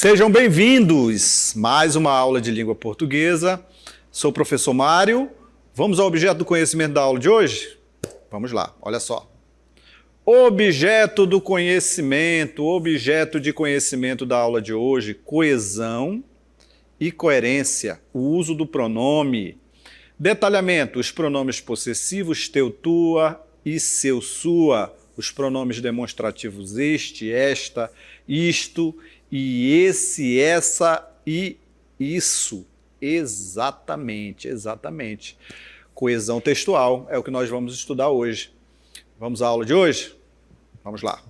Sejam bem-vindos! Mais uma aula de língua portuguesa. Sou o professor Mário. Vamos ao objeto do conhecimento da aula de hoje? Vamos lá, olha só. Objeto do conhecimento, objeto de conhecimento da aula de hoje, coesão e coerência, o uso do pronome. Detalhamento, os pronomes possessivos teu, tua e seu, sua. Os pronomes demonstrativos este, esta, isto e esse, essa e isso. Exatamente, exatamente. Coesão textual é o que nós vamos estudar hoje. Vamos à aula de hoje? Vamos lá.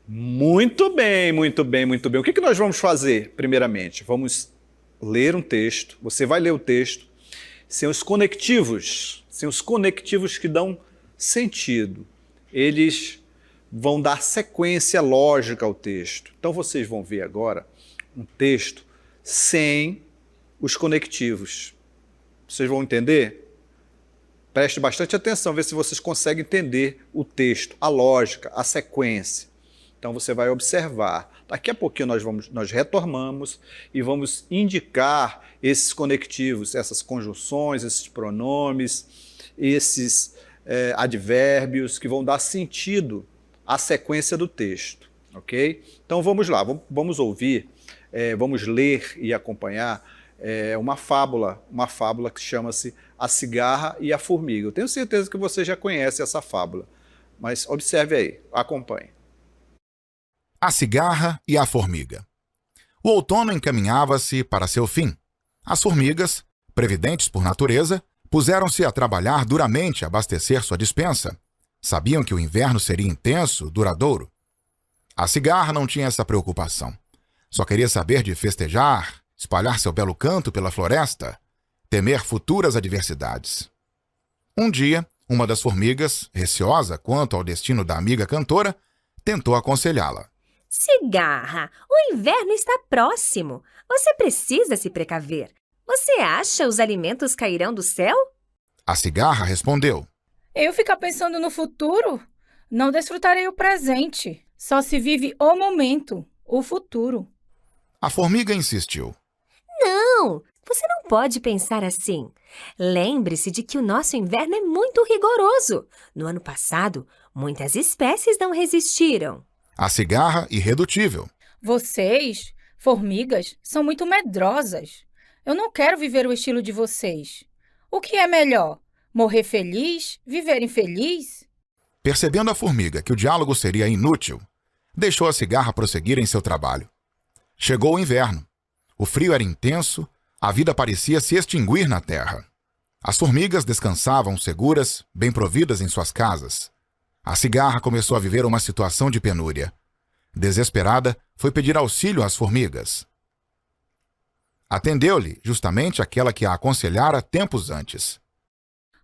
Muito bem, muito bem, muito bem. O que nós vamos fazer, primeiramente? Vamos ler um texto. Você vai ler o texto sem os conectivos que dão sentido. Eles vão dar sequência lógica ao texto. Então vocês vão ver agora um texto sem os conectivos. Vocês vão entender? Preste bastante atenção, vê se vocês conseguem entender o texto, a lógica, a sequência. Então você vai observar. Daqui a pouquinho nós retornamos e vamos indicar esses conectivos, essas conjunções, esses pronomes, esses advérbios que vão dar sentido à sequência do texto, ok? Então vamos lá, vamos ouvir, vamos ler e acompanhar uma fábula que chama-se A Cigarra e a Formiga. Eu tenho certeza que você já conhece essa fábula, mas observe aí, acompanhe. A cigarra e a formiga. O outono encaminhava-se para seu fim. As formigas, previdentes por natureza, puseram-se a trabalhar duramente a abastecer sua despensa. Sabiam que o inverno seria intenso, duradouro. A cigarra não tinha essa preocupação. Só queria saber de festejar, espalhar seu belo canto pela floresta, temer futuras adversidades. Um dia, uma das formigas, receosa quanto ao destino da amiga cantora, tentou aconselhá-la. Cigarra, o inverno está próximo. Você precisa se precaver. Você acha os alimentos cairão do céu? A cigarra respondeu. Eu ficar pensando no futuro? Não desfrutarei o presente. Só se vive o momento, o futuro. A formiga insistiu. Não, você não pode pensar assim. Lembre-se de que o nosso inverno é muito rigoroso. No ano passado, muitas espécies não resistiram. A cigarra, irredutível. Vocês, formigas, são muito medrosas. Eu não quero viver o estilo de vocês. O que é melhor? Morrer feliz? Viver infeliz? Percebendo a formiga que o diálogo seria inútil, deixou a cigarra prosseguir em seu trabalho. Chegou o inverno. O frio era intenso, a vida parecia se extinguir na terra. As formigas descansavam seguras, bem providas em suas casas. A cigarra começou a viver uma situação de penúria. Desesperada, foi pedir auxílio às formigas. Atendeu-lhe justamente aquela que a aconselhara tempos antes.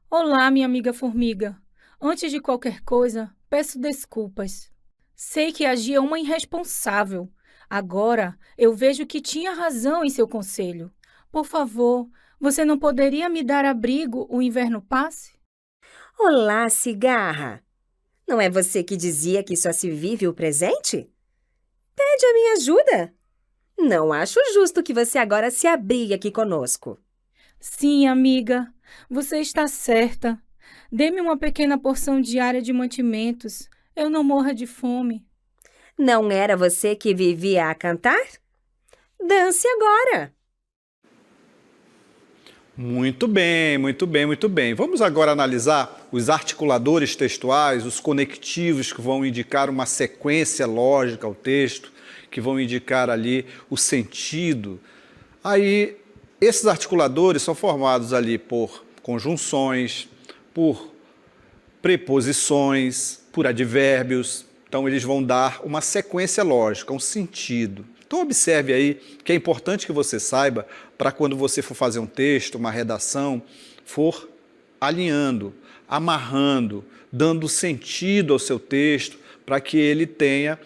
Olá, minha amiga formiga. Antes de qualquer coisa, peço desculpas. Sei que agia uma irresponsável. Agora, eu vejo que tinha razão em seu conselho. Por favor, você não poderia me dar abrigo o inverno passe? Olá, cigarra. Não é você que dizia que só se vive o presente? Pede a minha ajuda. Não acho justo que você agora se abrigue aqui conosco. Sim, amiga. Você está certa. Dê-me uma pequena porção diária de mantimentos. Eu não morra de fome. Não era você que vivia a cantar? Dance agora. Muito bem, muito bem, muito bem. Vamos agora analisar os articuladores textuais, os conectivos que vão indicar uma sequência lógica ao texto, que vão indicar ali o sentido. Aí, esses articuladores são formados ali por conjunções, por preposições, por advérbios. Então, eles vão dar uma sequência lógica, um sentido. Então, observe aí que é importante que você saiba para quando você for fazer um texto, uma redação, for alinhando, amarrando, dando sentido ao seu texto, para que ele tenha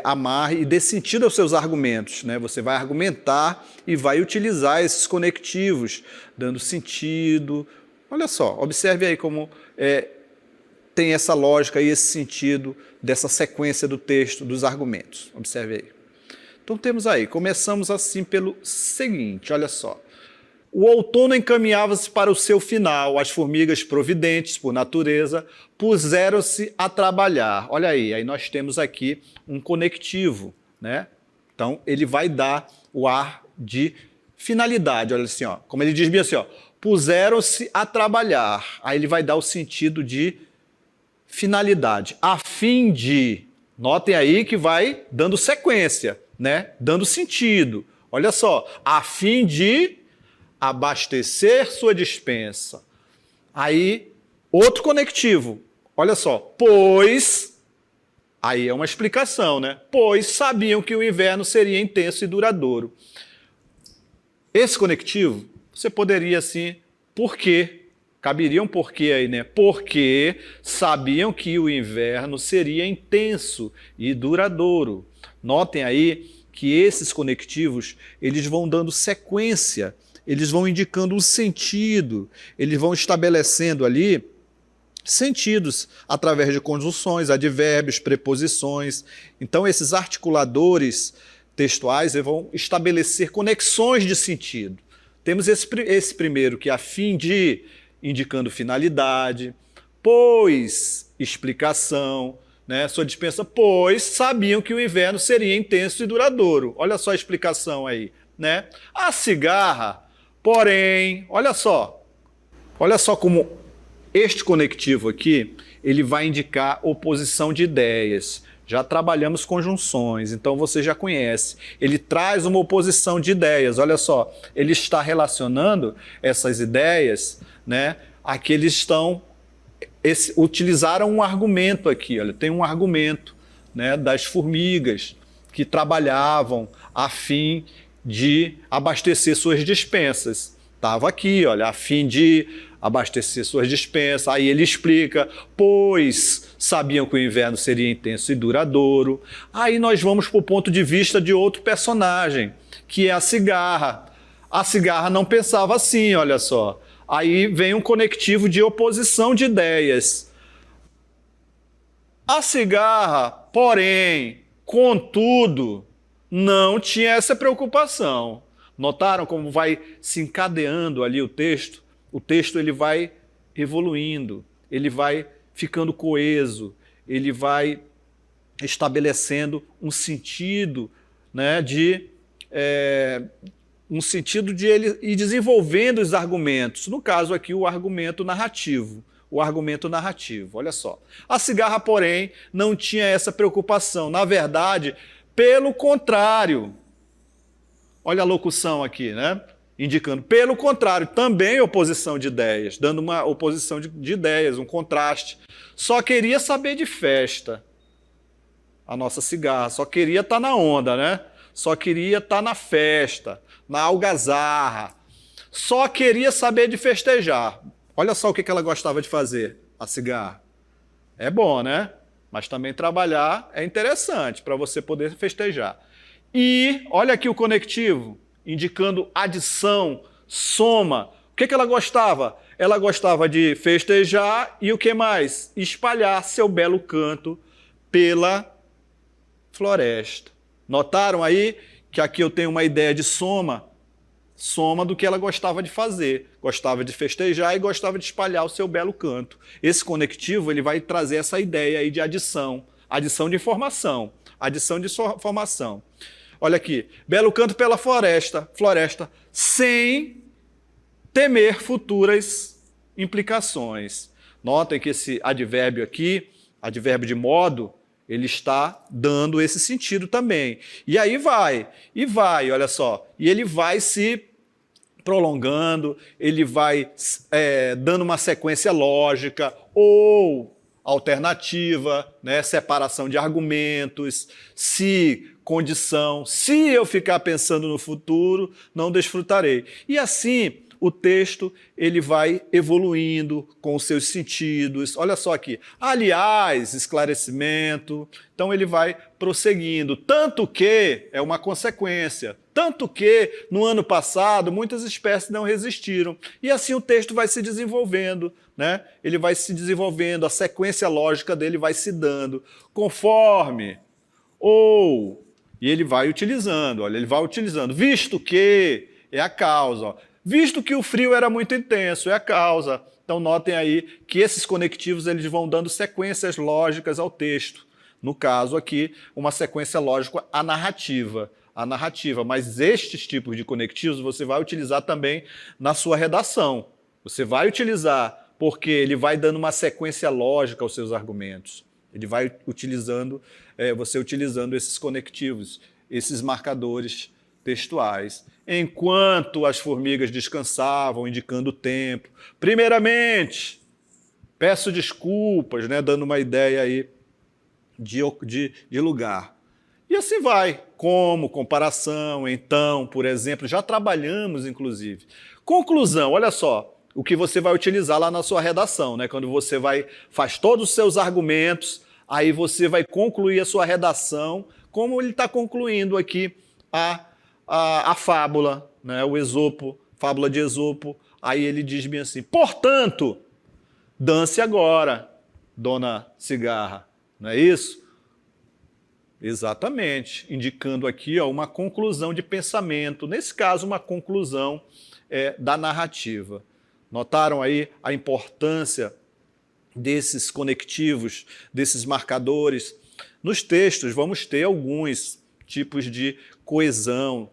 amarre e dê sentido aos seus argumentos, né? Você vai argumentar e vai utilizar esses conectivos, dando sentido. Olha só, observe aí como tem essa lógica e esse sentido dessa sequência do texto, dos argumentos. Observe aí. Então temos aí, começamos assim pelo seguinte, olha só. O outono encaminhava-se para o seu final, as formigas providentes, por natureza, puseram-se a trabalhar. Olha aí nós temos aqui um conectivo, né? Então, ele vai dar o ar de finalidade, olha assim, ó. Como ele diz bem assim, ó, puseram-se a trabalhar. Aí ele vai dar o sentido de finalidade, a fim de... Notem aí que vai dando sequência, né? Dando sentido. Olha só, a fim de... abastecer sua despensa. Aí, outro conectivo. Olha só, pois... Aí é uma explicação, né? Pois sabiam que o inverno seria intenso e duradouro. Esse conectivo, você poderia assim... Por quê? Caberia um porquê aí, né? Porque sabiam que o inverno seria intenso e duradouro. Notem aí que esses conectivos, eles vão dando sequência, eles vão indicando um sentido, eles vão estabelecendo ali sentidos através de conjunções, advérbios, preposições. Então, esses articuladores textuais vão estabelecer conexões de sentido. Temos esse primeiro, que é a fim de, indicando finalidade, pois, explicação, né? Sua dispensa, pois sabiam que o inverno seria intenso e duradouro. Olha só a explicação aí, né? A cigarra, porém, olha só como este conectivo aqui, ele vai indicar oposição de ideias. Já trabalhamos conjunções, então você já conhece. Ele traz uma oposição de ideias, olha só. Ele está relacionando essas ideias, né? Aqui eles estão... utilizaram um argumento aqui, olha, tem um argumento, né, das formigas que trabalhavam a fim de abastecer suas despensas. Estava aqui, olha, a fim de abastecer suas dispensas. Aí ele explica, pois sabiam que o inverno seria intenso e duradouro. Aí nós vamos para o ponto de vista de outro personagem, que é a cigarra. A cigarra não pensava assim, olha só. Aí vem um conectivo de oposição de ideias. A cigarra, porém, contudo, não tinha essa preocupação. Notaram como vai se encadeando ali o texto? O texto ele vai evoluindo, ele vai ficando coeso, ele vai estabelecendo um sentido, né, um sentido de ele ir desenvolvendo os argumentos. No caso aqui, o argumento narrativo. O argumento narrativo, olha só. A cigarra, porém, não tinha essa preocupação. Na verdade, pelo contrário. Olha a locução aqui, né? Indicando, pelo contrário, também oposição de ideias, dando uma oposição de ideias, um contraste. Só queria saber de festa. A nossa cigarra só queria estar na onda, né? Só queria estar na festa, na algazarra. Só queria saber de festejar. Olha só o que ela gostava de fazer, a cigarra. É bom, né? Mas também trabalhar é interessante para você poder festejar. E olha aqui o conectivo, indicando adição, soma. O que ela gostava? Ela gostava de festejar e o que mais? Espalhar seu belo canto pela floresta. Notaram aí que aqui eu tenho uma ideia de soma? Soma do que ela gostava de fazer. Gostava de festejar e gostava de espalhar o seu belo canto. Esse conectivo ele vai trazer essa ideia aí de adição. Adição de informação. Adição de formação. Olha aqui. Belo canto pela floresta. Floresta. Sem temer futuras implicações. Notem que esse advérbio aqui, advérbio de modo, ele está dando esse sentido também. E aí vai, olha só. E ele vai se prolongando, ele vai dando uma sequência lógica ou alternativa, né? Separação de argumentos, se, condição, se eu ficar pensando no futuro, não desfrutarei. E assim, o texto ele vai evoluindo com os seus sentidos. Olha só aqui. Aliás, esclarecimento. Então ele vai prosseguindo. Tanto que é uma consequência. Tanto que no ano passado muitas espécies não resistiram. E assim o texto vai se desenvolvendo, né? Ele vai se desenvolvendo, a sequência lógica dele vai se dando conforme ou. E ele vai utilizando, olha, ele vai utilizando. Visto que é a causa. Ó. Visto que o frio era muito intenso, é a causa. Então notem aí que esses conectivos eles vão dando sequências lógicas ao texto. No caso aqui, uma sequência lógica à narrativa. A narrativa, mas estes tipos de conectivos você vai utilizar também na sua redação. Você vai utilizar porque ele vai dando uma sequência lógica aos seus argumentos. Ele vai utilizando, você utilizando esses conectivos, esses marcadores textuais. Enquanto as formigas descansavam, indicando o tempo. Primeiramente, peço desculpas, né, dando uma ideia aí de lugar. E assim vai, como, comparação, então, por exemplo, já trabalhamos, inclusive. Conclusão, olha só, o que você vai utilizar lá na sua redação, né? Quando você faz todos os seus argumentos, aí você vai concluir a sua redação, como ele está concluindo aqui a fábula, né? O Esopo, fábula de Esopo, aí ele diz bem assim, portanto, dance agora, dona Cigarra, não é isso? Exatamente, indicando aqui ó, uma conclusão de pensamento, nesse caso uma conclusão da narrativa. Notaram aí a importância desses conectivos, desses marcadores? Nos textos vamos ter alguns tipos de coesão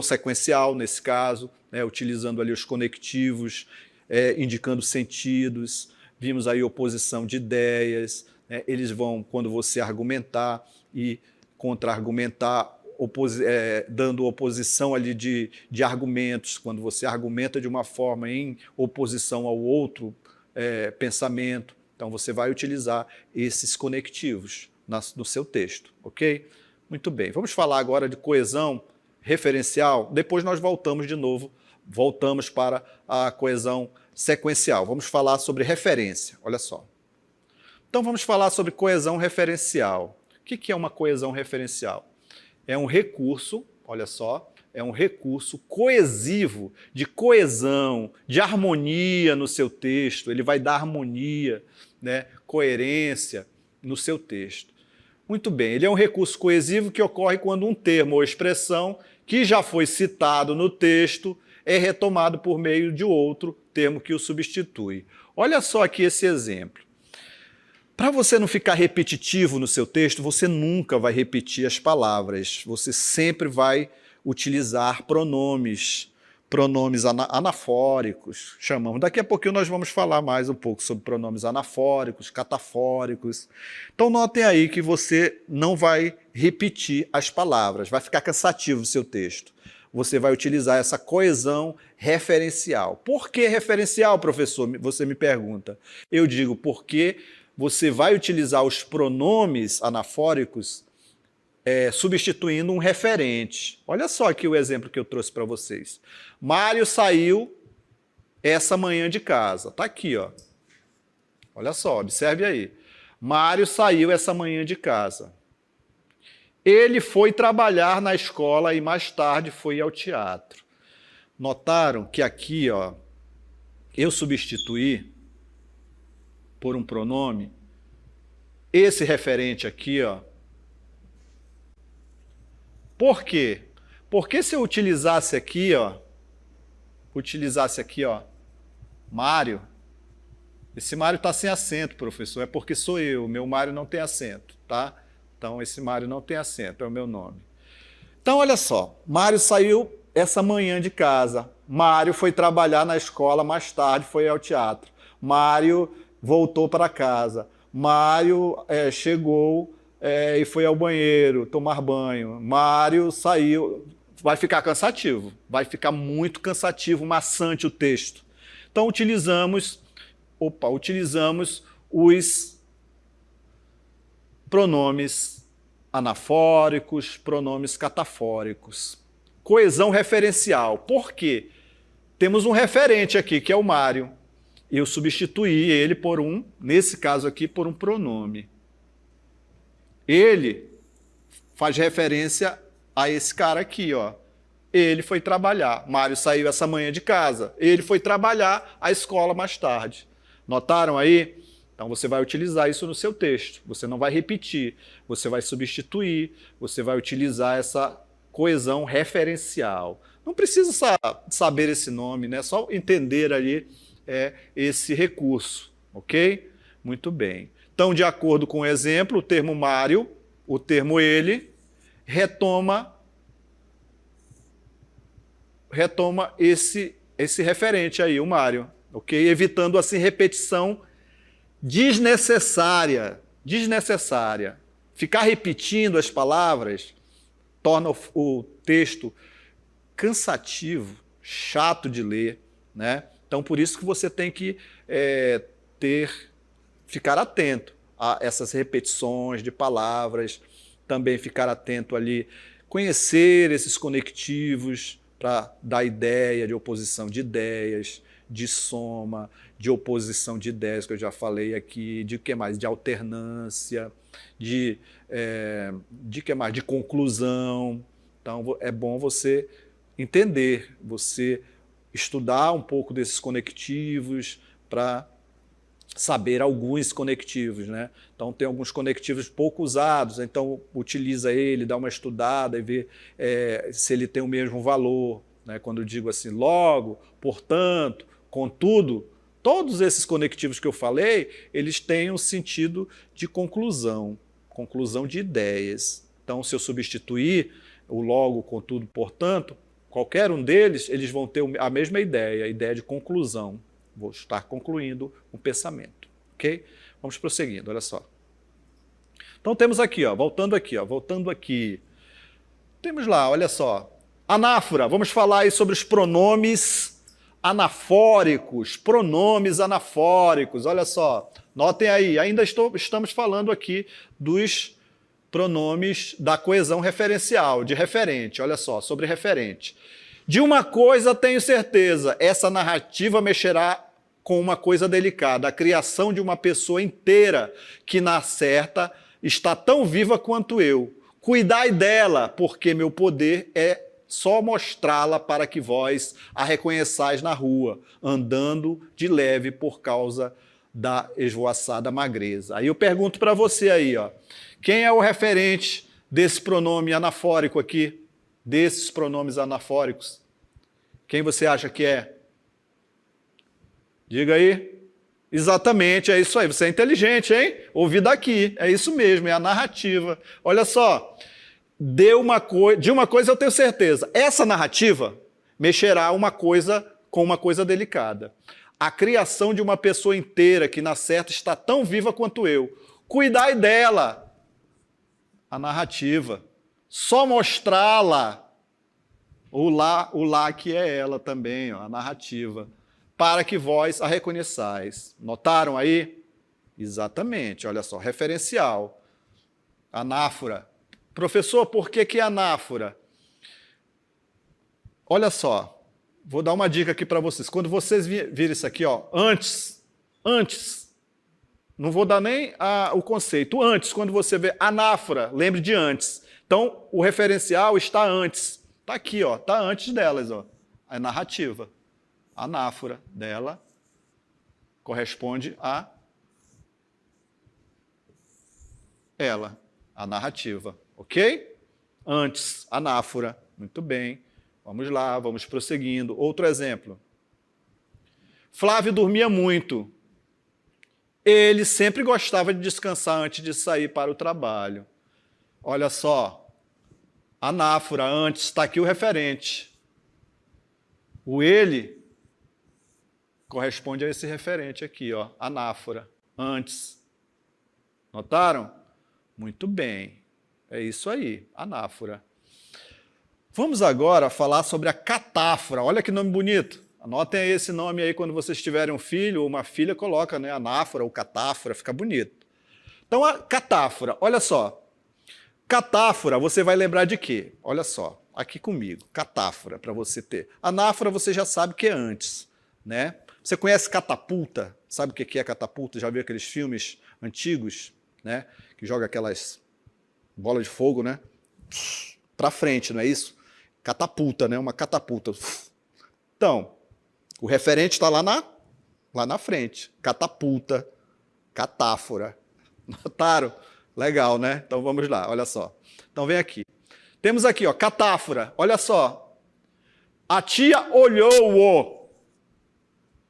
sequencial nesse caso, né, utilizando ali os conectivos, indicando sentidos, vimos aí oposição de ideias, né, eles vão, quando você argumentar e contra-argumentar, dando oposição ali de argumentos, quando você argumenta de uma forma em oposição ao outro pensamento, então você vai utilizar esses conectivos no seu texto, ok? Muito bem, vamos falar agora de coesão referencial, depois nós voltamos para a coesão sequencial, vamos falar sobre referência, olha só. Então vamos falar sobre coesão referencial. O que é uma coesão referencial? É um recurso, olha só, é um recurso coesivo, de coesão, de harmonia no seu texto. Ele vai dar harmonia, né, coerência no seu texto. Muito bem, ele é um recurso coesivo que ocorre quando um termo ou expressão que já foi citado no texto é retomado por meio de outro termo que o substitui. Olha só aqui esse exemplo. Para você não ficar repetitivo no seu texto, você nunca vai repetir as palavras. Você sempre vai utilizar pronomes anafóricos, chamamos. Daqui a pouquinho nós vamos falar mais um pouco sobre pronomes anafóricos, catafóricos. Então notem aí que você não vai repetir as palavras, vai ficar cansativo o seu texto. Você vai utilizar essa coesão referencial. Por que referencial, professor? Você me pergunta. Eu digo porque você vai utilizar os pronomes anafóricos substituindo um referente. Olha só aqui o exemplo que eu trouxe para vocês. Mário saiu essa manhã de casa. Está aqui, ó. Olha só, observe aí. Mário saiu essa manhã de casa. Ele foi trabalhar na escola e mais tarde foi ao teatro. Notaram que aqui, ó, eu substituí por um pronome esse referente aqui, ó. Por quê? Porque se eu utilizasse aqui, ó, Mário, esse Mário está sem acento, professor, é porque sou eu, meu Mário não tem acento, tá? Então esse Mário não tem acento, é o meu nome. Então olha só, Mário saiu essa manhã de casa, Mário foi trabalhar na escola, mais tarde foi ao teatro, Mário voltou para casa, Mário chegou e foi ao banheiro tomar banho, Mário saiu, vai ficar cansativo, vai ficar muito cansativo, maçante o texto. Então utilizamos os pronomes anafóricos, pronomes catafóricos. Coesão referencial. Por quê? Temos um referente aqui, que é o Mário. Eu substituí ele por nesse caso aqui, por um pronome. Ele faz referência a esse cara aqui, ó. Ele foi trabalhar. Mário saiu essa manhã de casa. Ele foi trabalhar à escola mais tarde. Notaram aí? Então você vai utilizar isso no seu texto. Você não vai repetir. Você vai substituir. Você vai utilizar essa coesão referencial. Não precisa saber esse nome, né? Só entender ali esse recurso, ok? Muito bem. Então, de acordo com o exemplo, o termo Mário, o termo ele, retoma esse referente aí, o Mário, ok? Evitando assim repetição desnecessária. Ficar repetindo as palavras torna o texto cansativo, chato de ler, né? Então, por isso que você tem que ficar atento a essas repetições de palavras, também ficar atento ali, conhecer esses conectivos para dar ideia de oposição de ideias, de soma, de oposição de ideias, que eu já falei aqui, de que mais? De alternância, de que mais? De conclusão. Então, é bom você entender, você estudar um pouco desses conectivos para saber alguns conectivos, né? Então tem alguns conectivos pouco usados, então utiliza ele, dá uma estudada e vê se ele tem o mesmo valor, né? Quando eu digo assim, logo, portanto, contudo, todos esses conectivos que eu falei, eles têm um sentido de conclusão de ideias. Então, se eu substituir o logo, contudo, portanto, qualquer um deles, eles vão ter a mesma ideia, a ideia de conclusão. Vou estar concluindo um pensamento, ok? Vamos prosseguindo, olha só. Então temos aqui, ó, voltando aqui. Temos lá, olha só, anáfora. Vamos falar aí sobre os pronomes anafóricos. Olha só, notem aí, ainda estamos falando aqui dos pronomes da coesão referencial, de referente, olha só, sobre referente. De uma coisa tenho certeza, essa narrativa mexerá com uma coisa delicada, a criação de uma pessoa inteira que na certa está tão viva quanto eu. Cuidai dela, porque meu poder é só mostrá-la para que vós a reconheçais na rua, andando de leve por causa da esvoaçada magreza. Aí eu pergunto para você aí, ó, quem é o referente desse pronome anafórico aqui? Desses pronomes anafóricos? Quem você acha que é? Diga aí. Exatamente, é isso aí. Você é inteligente, hein? Ouvi daqui. É isso mesmo, é a narrativa. Olha só, de uma coisa eu tenho certeza. Essa narrativa mexerá com uma coisa delicada. A criação de uma pessoa inteira que na certa está tão viva quanto eu. Cuidai dela. A narrativa. Só mostrá-la. O lá que é ela também, ó, a narrativa. Para que vós a reconheçais. Notaram aí? Exatamente, olha só, referencial. Anáfora. Professor, por que anáfora? Olha só, vou dar uma dica aqui para vocês. Quando vocês virem isso aqui, ó, antes, não vou dar nem o conceito. Antes, quando você vê anáfora, lembre de antes. Então, o referencial está antes. Está aqui, ó, está antes delas, ó. A narrativa. A anáfora dela corresponde a ela, a narrativa, ok? Antes, anáfora. Muito bem. Vamos lá, vamos prosseguindo. Outro exemplo. Flávio dormia muito. Ele sempre gostava de descansar antes de sair para o trabalho. Olha só, anáfora, antes, está aqui o referente. O ele corresponde a esse referente aqui, ó, anáfora, antes. Notaram? Muito bem, é isso aí, anáfora. Vamos agora falar sobre a catáfora. Olha que nome bonito. Anotem esse nome aí quando vocês tiverem um filho ou uma filha, coloca, né, anáfora ou catáfora, fica bonito. Então, a catáfora, olha só. Catáfora, você vai lembrar de quê? Olha só, aqui comigo. Catáfora, para você ter. Anáfora você já sabe que é antes, né? Você conhece catapulta? Sabe o que é catapulta? Já viu aqueles filmes antigos, né? Que joga aquelas bolas de fogo, né? Para frente, não é isso? Catapulta, né? Uma catapulta. Então, o referente está lá na frente. Catapulta, catáfora. Notaram? Legal, né? Então vamos lá, olha só. Então vem aqui. Temos aqui, ó, catáfora. Olha só. A tia olhou-o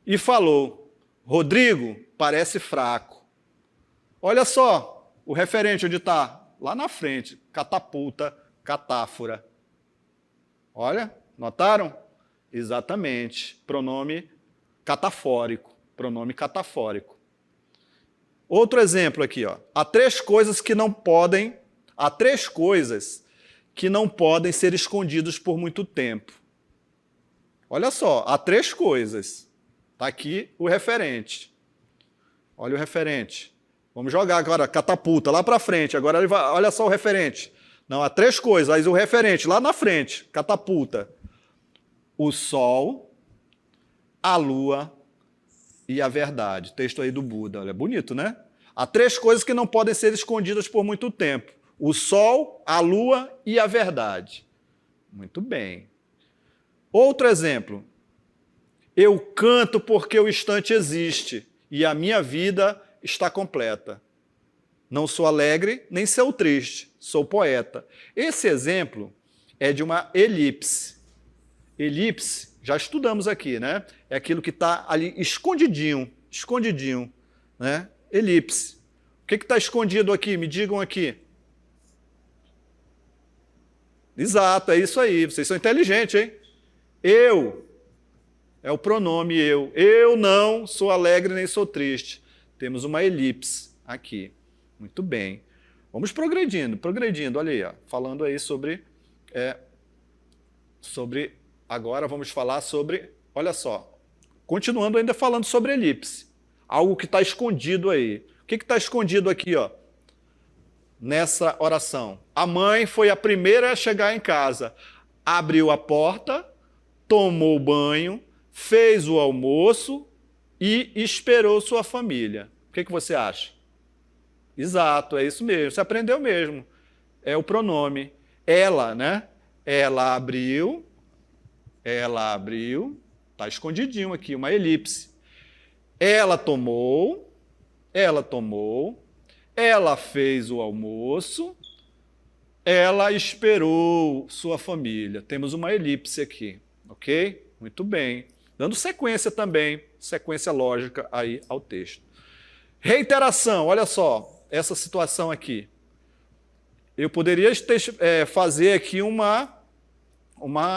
e falou: Rodrigo, parece fraco. Olha só o referente onde está. Lá na frente. Catapulta, catáfora. Olha, notaram? Exatamente. Pronome catafórico. Pronome catafórico. Outro exemplo aqui, ó. Há três coisas que não podem ser escondidas por muito tempo. Olha só, há três coisas. Está aqui o referente. Olha o referente. Vamos jogar agora, catapulta, lá para frente. Agora ele vai, olha só o referente. Não, há três coisas. Aí o referente, lá na frente, catapulta. O sol, a lua e a verdade. Texto aí do Buda. Olha, bonito, né? Há três coisas que não podem ser escondidas por muito tempo. O sol, a lua e a verdade. Muito bem. Outro exemplo. Eu canto porque o instante existe e a minha vida está completa. Não sou alegre, nem sou triste, sou poeta. Esse exemplo é de uma elipse. Elipse, já estudamos aqui, né? É aquilo que está ali escondidinho, né? Elipse. O que está escondido aqui? Me digam aqui. Exato, é isso aí. Vocês são inteligentes, hein? Eu. É o pronome eu. Eu não sou alegre nem sou triste. Temos uma elipse aqui. Muito bem. Vamos progredindo. Olha aí, ó, falando aí sobre... Agora vamos falar sobre... Olha só. Continuando ainda falando sobre elipse. Algo que está escondido aí. O que está escondido aqui, ó? Nessa oração? A mãe foi a primeira a chegar em casa. Abriu a porta, tomou banho, fez o almoço e esperou sua família. O que você acha? Exato, é isso mesmo. Você aprendeu mesmo. É o pronome. Ela, né? Ela abriu. Está escondidinho aqui, uma elipse. Ela tomou. Ela fez o almoço. Ela esperou sua família. Temos uma elipse aqui, ok? Muito bem. Dando sequência também, sequência lógica aí ao texto. Reiteração, olha só, essa situação aqui. Eu poderia fazer aqui uma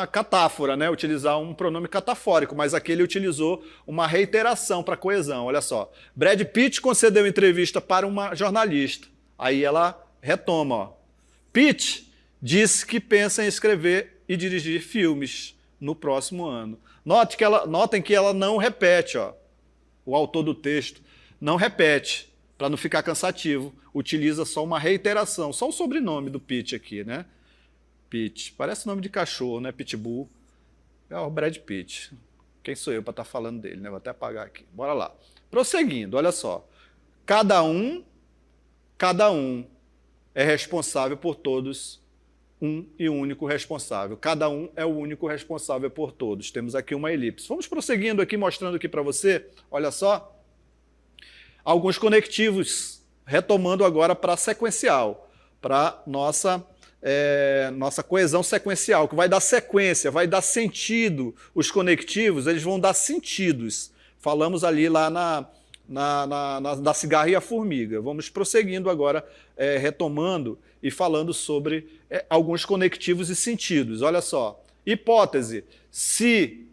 catáfora, né? Utilizar um pronome catafórico, mas aqui ele utilizou uma reiteração para coesão. Olha só. Brad Pitt concedeu entrevista para uma jornalista. Aí ela retoma, ó. Pitt disse que pensa em escrever e dirigir filmes no próximo ano. Notem que ela não repete, ó. O autor do texto não repete, para não ficar cansativo. Utiliza só uma reiteração, só o sobrenome do Pitt aqui, né? Pitt. Parece nome de cachorro, né? Pitbull. É o Brad Pitt. Quem sou eu para estar falando dele, né? Vou até apagar aqui. Bora lá. Prosseguindo, olha só. Cada um é responsável por todos, um e único responsável. Cada um é o único responsável por todos. Temos aqui uma elipse. Vamos prosseguindo aqui, mostrando aqui para você, olha só, alguns conectivos, retomando agora para sequencial, para nossa coesão sequencial, que vai dar sequência, vai dar sentido. Os conectivos, eles vão dar sentidos. Falamos ali lá da cigarra e a formiga. Vamos prosseguindo agora, retomando e falando sobre alguns conectivos e sentidos. Olha só. Hipótese. Se,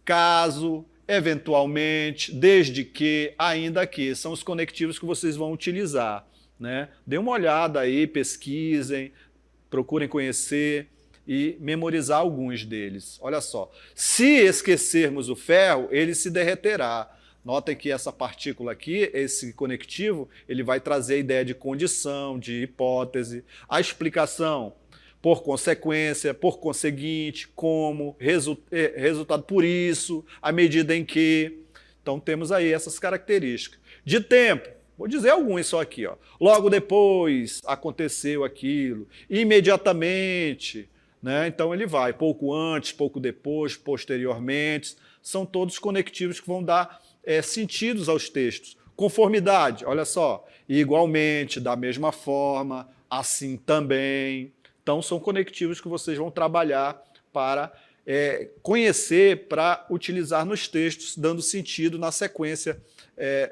caso, eventualmente, desde que, ainda que. São os conectivos que vocês vão utilizar, né? Dê uma olhada aí, pesquisem, procurem conhecer e memorizar alguns deles. Olha só. Se esquecermos o ferro, ele se derreterá. Notem que essa partícula aqui, esse conectivo, ele vai trazer a ideia de condição, de hipótese. A explicação. por consequência, por conseguinte, como, resultado por isso, à medida em que. Então temos aí essas características. De tempo, vou dizer alguns só aqui, ó. Logo depois aconteceu aquilo, imediatamente, né? Então ele vai, pouco antes, pouco depois, posteriormente, são todos conectivos que vão dar sentidos aos textos. Conformidade, olha só, igualmente, da mesma forma, assim também. Então são conectivos que vocês vão trabalhar para conhecer, para utilizar nos textos, dando sentido na sequência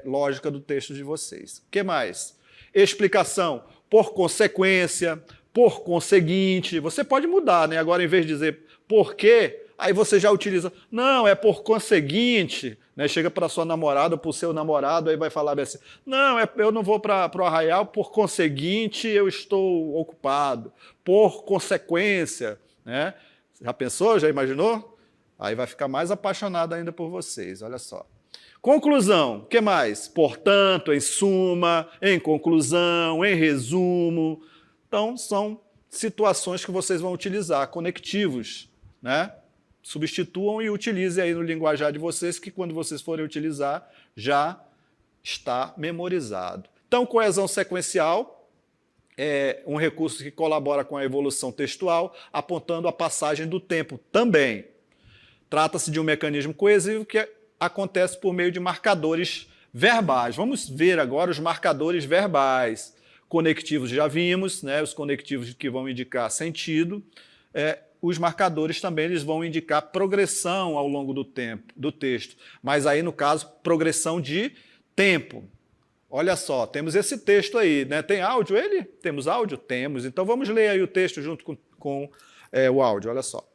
lógica do texto de vocês. O que mais? Explicação, por consequência, por conseguinte. Você pode mudar, né? Agora, em vez de dizer por quê, aí você já utiliza, não, é por conseguinte, né? Chega para sua namorada ou para o seu namorado, aí vai falar assim, não, eu não vou para o arraial, por conseguinte eu estou ocupado, por consequência, né? Já pensou, já imaginou? Aí vai ficar mais apaixonado ainda por vocês, olha só. Conclusão, o que mais? Portanto, em suma, em conclusão, em resumo. Então, são situações que vocês vão utilizar, conectivos, né? Substituam e utilizem aí no linguajar de vocês, que quando vocês forem utilizar, já está memorizado. Então, coesão sequencial é um recurso que colabora com a evolução textual, apontando a passagem do tempo também. Trata-se de um mecanismo coesivo que acontece por meio de marcadores verbais. Vamos ver agora os marcadores verbais. Conectivos já vimos, né? Os conectivos que vão indicar sentido. Os marcadores também eles vão indicar progressão ao longo do tempo, do texto. Mas aí, no caso, progressão de tempo. Olha só, temos esse texto aí, né? Tem áudio ele? Temos áudio? Temos. Então vamos ler aí o texto junto com o áudio, olha só.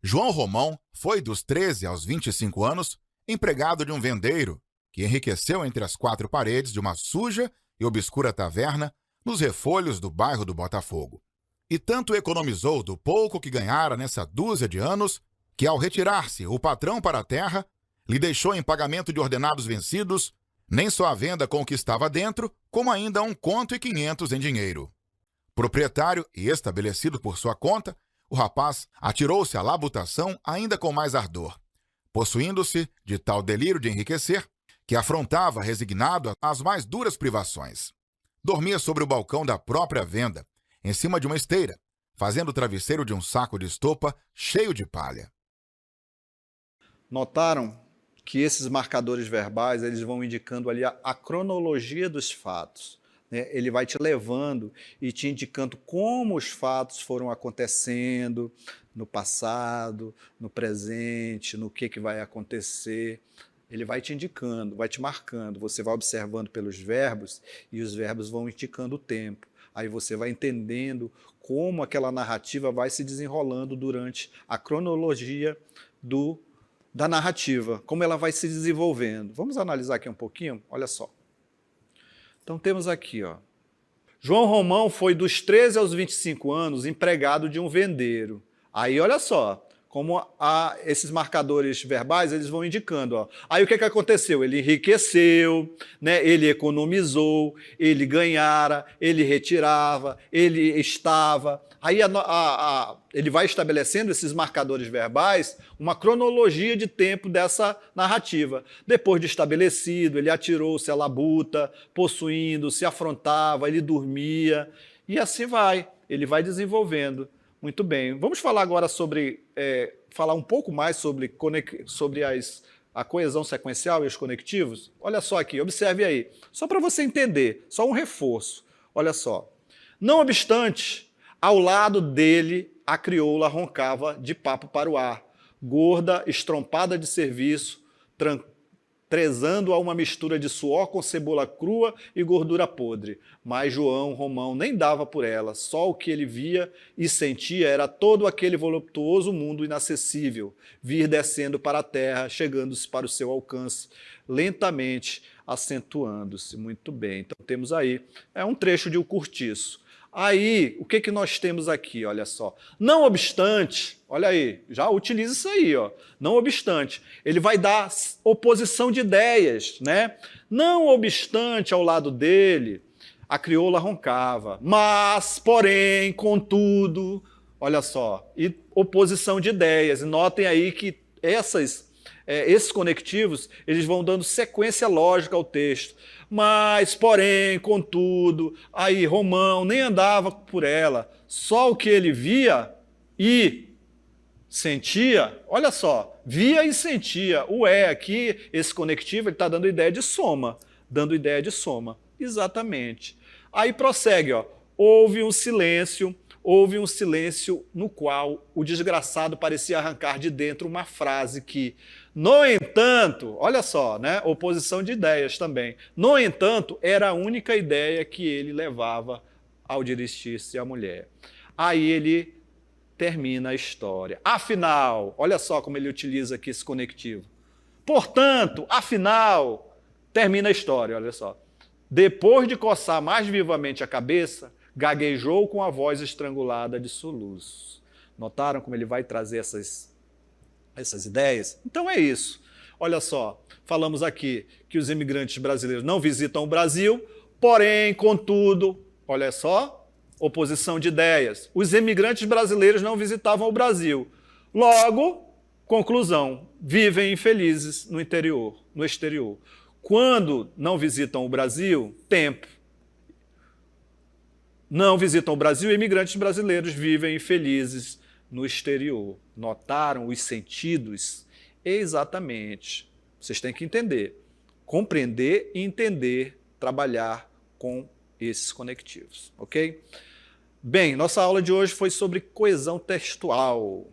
João Romão foi dos 13 aos 25 anos empregado de um vendeiro que enriqueceu entre as quatro paredes de uma suja e obscura taverna nos refolhos do bairro do Botafogo. E tanto economizou do pouco que ganhara nessa dúzia de anos que, ao retirar-se o patrão para a terra, lhe deixou em pagamento de ordenados vencidos nem só a venda com o que estava dentro, como ainda 1,5 conto em dinheiro. Proprietário e estabelecido por sua conta, o rapaz atirou-se à labutação ainda com mais ardor, possuindo-se de tal delírio de enriquecer que afrontava resignado as mais duras privações. Dormia sobre o balcão da própria venda, em cima de uma esteira, fazendo o travesseiro de um saco de estopa cheio de palha. Notaram que esses marcadores verbais eles vão indicando ali a cronologia dos fatos, né? Ele vai te levando e te indicando como os fatos foram acontecendo no passado, no presente, no que vai acontecer. Ele vai te indicando, vai te marcando, você vai observando pelos verbos e os verbos vão indicando o tempo. Aí você vai entendendo como aquela narrativa vai se desenrolando durante a cronologia da narrativa, como ela vai se desenvolvendo. Vamos analisar aqui um pouquinho? Olha só. Então temos aqui, ó. João Romão foi dos 13 aos 25 anos empregado de um vendeiro. Aí olha só, como esses marcadores verbais eles vão indicando. Ó. Aí o que aconteceu? Ele enriqueceu, né? Ele economizou, ele ganhara, ele retirava, ele estava. Aí ele vai estabelecendo esses marcadores verbais, uma cronologia de tempo dessa narrativa. Depois de estabelecido, ele atirou-se à labuta, possuindo, se afrontava, ele dormia, e assim vai. Ele vai desenvolvendo. Muito bem. Vamos falar agora falar um pouco mais sobre a coesão sequencial e os conectivos? Olha só aqui, observe aí. Só para você entender, só um reforço. Olha só. Não obstante, ao lado dele, a crioula roncava de papo para o ar, gorda, estrompada de serviço, trezando a uma mistura de suor com cebola crua e gordura podre. Mas João Romão nem dava por ela, só o que ele via e sentia era todo aquele voluptuoso mundo inacessível, vir descendo para a terra, chegando-se para o seu alcance, lentamente acentuando-se. Muito bem, então temos aí, um trecho de O Curtiço. Aí, o que nós temos aqui? Olha só. Não obstante, olha aí, já utiliza isso aí, ó. Não obstante, ele vai dar oposição de ideias, né? Não obstante, ao lado dele, a crioula roncava. Mas, porém, contudo, olha só, e oposição de ideias. E notem aí que esses conectivos, eles vão dando sequência lógica ao texto. Mas, porém, contudo, aí Romão nem andava por ela, só o que ele via e sentia, olha só, via e sentia. O aqui, esse conectivo, ele está dando ideia de soma, exatamente. Aí prossegue, ó, houve um silêncio no qual o desgraçado parecia arrancar de dentro uma frase que, no entanto, olha só, né, oposição de ideias também, no entanto, era a única ideia que ele levava ao dirigir-se à mulher. Aí ele termina a história. Afinal, olha só como ele utiliza aqui esse conectivo. Portanto, afinal, termina a história, olha só. Depois de coçar mais vivamente a cabeça, gaguejou com a voz estrangulada de soluços. Notaram como ele vai trazer essas ideias? Então é isso. Olha só, falamos aqui que os imigrantes brasileiros não visitam o Brasil, porém, contudo, olha só, oposição de ideias. Os imigrantes brasileiros não visitavam o Brasil. Logo, conclusão, vivem infelizes no exterior. Quando não visitam o Brasil, tempo. Não visitam o Brasil, imigrantes brasileiros vivem infelizes no exterior. Notaram os sentidos? Exatamente. Vocês têm que entender. Compreender e entender, trabalhar com esses conectivos, ok? Bem, nossa aula de hoje foi sobre coesão textual.